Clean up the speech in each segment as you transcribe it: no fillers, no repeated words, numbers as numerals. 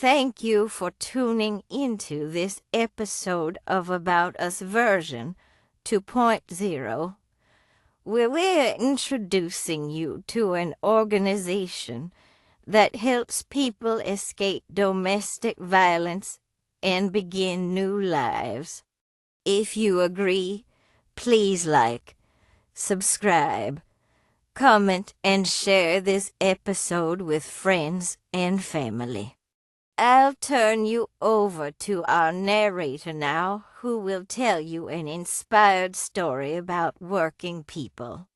Thank you for tuning into this episode of About Us version 2.0, where we're introducing you to an organization that helps people escape domestic violence and begin new lives. If you agree, please like, subscribe, comment, and share this episode with friends and family. I'll turn you over to our narrator now, who will tell you an inspired story about working people.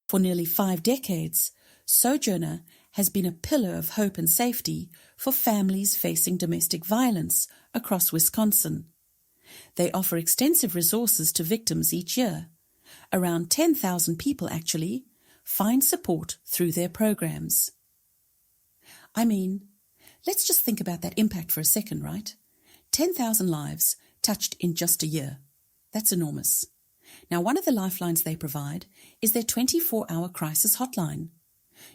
For nearly 5 decades, Sojourner has been a pillar of hope and safety for families facing domestic violence across Wisconsin. They offer extensive resources to victims each year. Around 10,000 people, actually, find support through their programs. I mean, let's just think about that impact for a second, right? 10,000 lives touched in just a year. That's enormous. Now, one of the lifelines they provide is their 24-hour crisis hotline.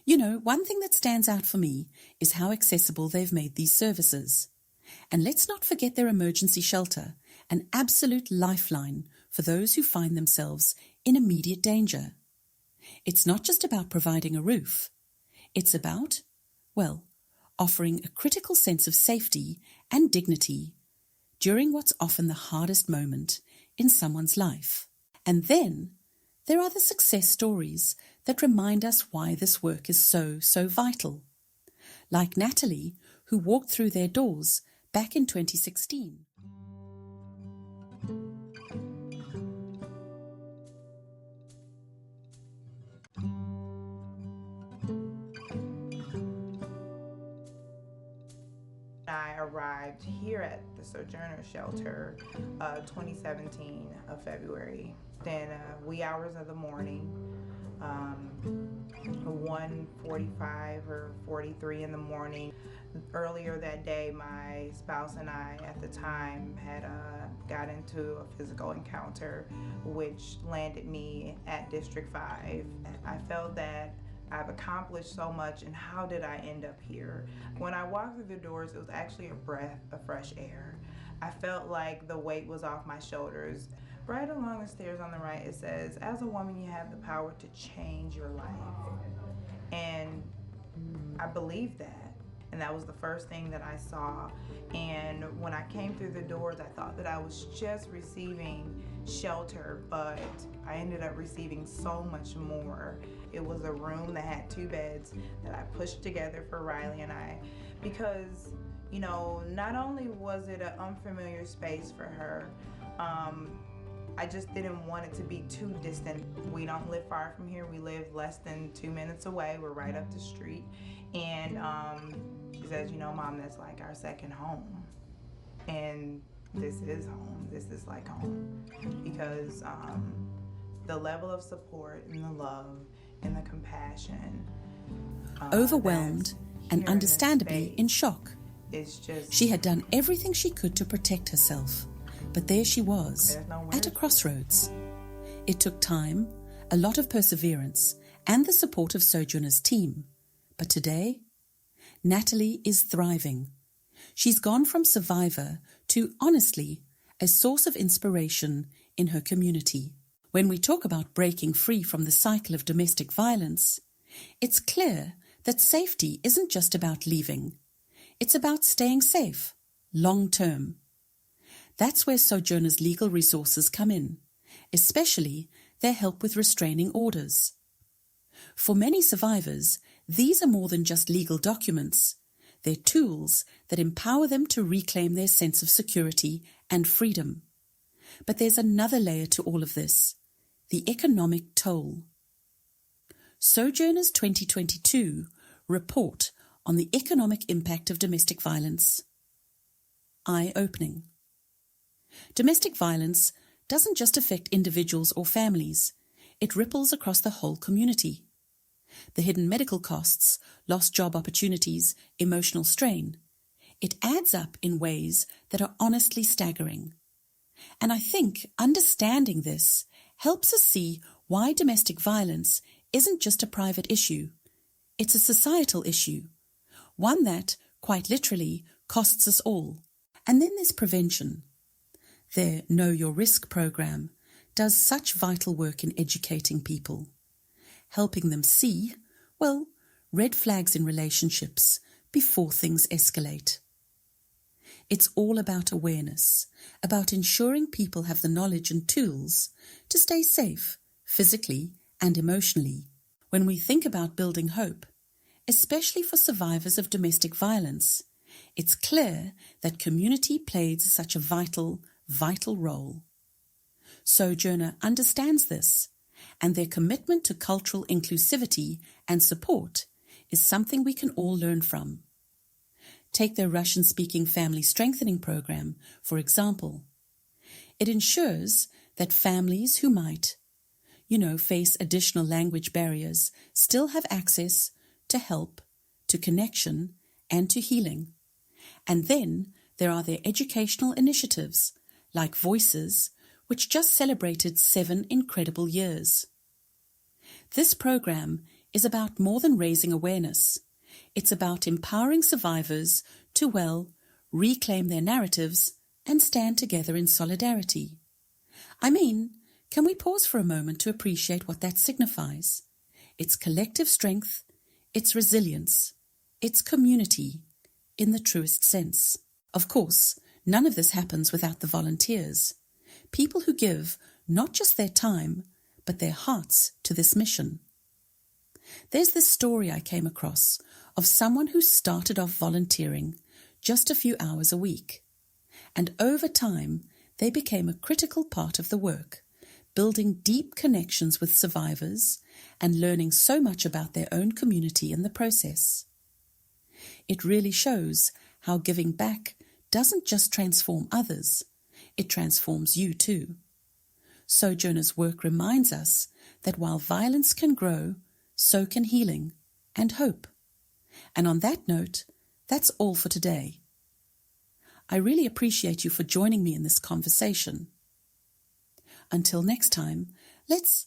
You know, one thing that stands out for me is how accessible they've made these services. And let's not forget their emergency shelter, an absolute lifeline for those who find themselves in immediate danger. It's not just about providing a roof. It's about, well, offering a critical sense of safety and dignity during what's often the hardest moment in someone's life. And then there are the success stories that remind us why this work is so vital. Like Natalie, who walked through their doors back in 2016. I arrived here at the Sojourner shelter 2017 of February. Then wee hours of the morning, 1:45 or 43 in the morning. Earlier that day, my spouse and I at the time had got into a physical encounter which landed me at District 5. I felt that I've accomplished so much, and how did I end up here? When I walked through the doors, it was actually a breath of fresh air. I felt like the weight was off my shoulders. Right along the stairs on the right, it says, as a woman, you have the power to change your life. And I believed that. And that was the first thing that I saw. And when I came through the doors, I thought that I was just receiving shelter, but I ended up receiving so much more. It was a room that had 2 beds that I pushed together for Riley and I, because, you know, not only was it an unfamiliar space for her, I just didn't want it to be too distant. We don't live far from here. We live less than 2 minutes away. We're right up the street. And she says, you know, Mom, that's like our second home. And this is home. This is like home. Because the level of support and the love and the compassion. Overwhelmed and understandably in shock. It's just, she had done everything she could to protect herself. But there she was, at a crossroads. It took time, a lot of perseverance, and the support of Sojourner's team. But today, Natalie is thriving. She's gone from survivor to, honestly, a source of inspiration in her community. When we talk about breaking free from the cycle of domestic violence, it's clear that safety isn't just about leaving. It's about staying safe, long term. That's where Sojourner's legal resources come in, especially their help with restraining orders. For many survivors, these are more than just legal documents. They're tools that empower them to reclaim their sense of security and freedom. But there's another layer to all of this, the economic toll. Sojourner's 2022 report on the economic impact of domestic violence. Eye-opening. Domestic violence doesn't just affect individuals or families, it ripples across the whole community. The hidden medical costs, lost job opportunities, emotional strain. It adds up in ways that are honestly staggering. And I think understanding this helps us see why domestic violence isn't just a private issue. It's a societal issue, one that, quite literally, costs us all. And then there's prevention. Their Know Your Risk program does such vital work in educating people, helping them see, well, red flags in relationships before things escalate. It's all about awareness, about ensuring people have the knowledge and tools to stay safe, physically and emotionally. When we think about building hope, especially for survivors of domestic violence, it's clear that community plays such a vital role. Sojourner understands this, and their commitment to cultural inclusivity and support is something we can all learn from. Take their Russian-speaking family strengthening program, for example. It ensures that families who might, face additional language barriers still have access to help, to connection, and to healing. And then there are their educational initiatives, like Voices, which just celebrated 7 incredible years. This program is about more than raising awareness. It's about empowering survivors to, reclaim their narratives and stand together in solidarity. Can we pause for a moment to appreciate what that signifies? It's collective strength, it's resilience, it's community, in the truest sense. Of course, none of this happens without the volunteers, people who give not just their time, but their hearts to this mission. There's this story I came across of someone who started off volunteering just a few hours a week, and over time they became a critical part of the work, building deep connections with survivors and learning so much about their own community in the process. It really shows how giving back doesn't just transform others, it transforms you too. Sojourner's work reminds us that while violence can grow, so can healing and hope. And on that note, that's all for today. I really appreciate you for joining me in this conversation. Until next time, let's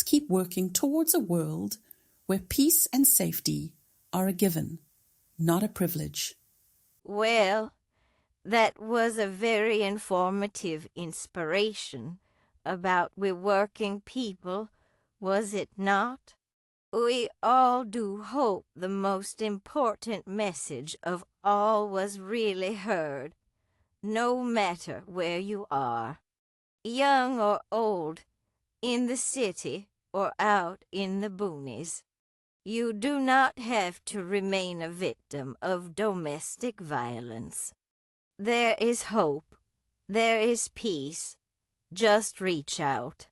keep working towards a world where peace and safety are a given, not a privilege. Well, that was a very informative inspiration about we working people, was it not? We all do hope the most important message of all was really heard, no matter where you are, young or old, in the city or out in the boonies. You do not have to remain a victim of domestic violence. There is hope. There is peace. Just reach out.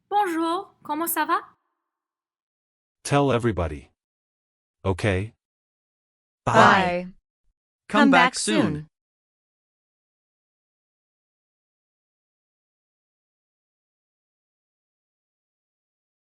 Bonjour, comment ça va? Tell everybody. Okay? Bye. Come back soon.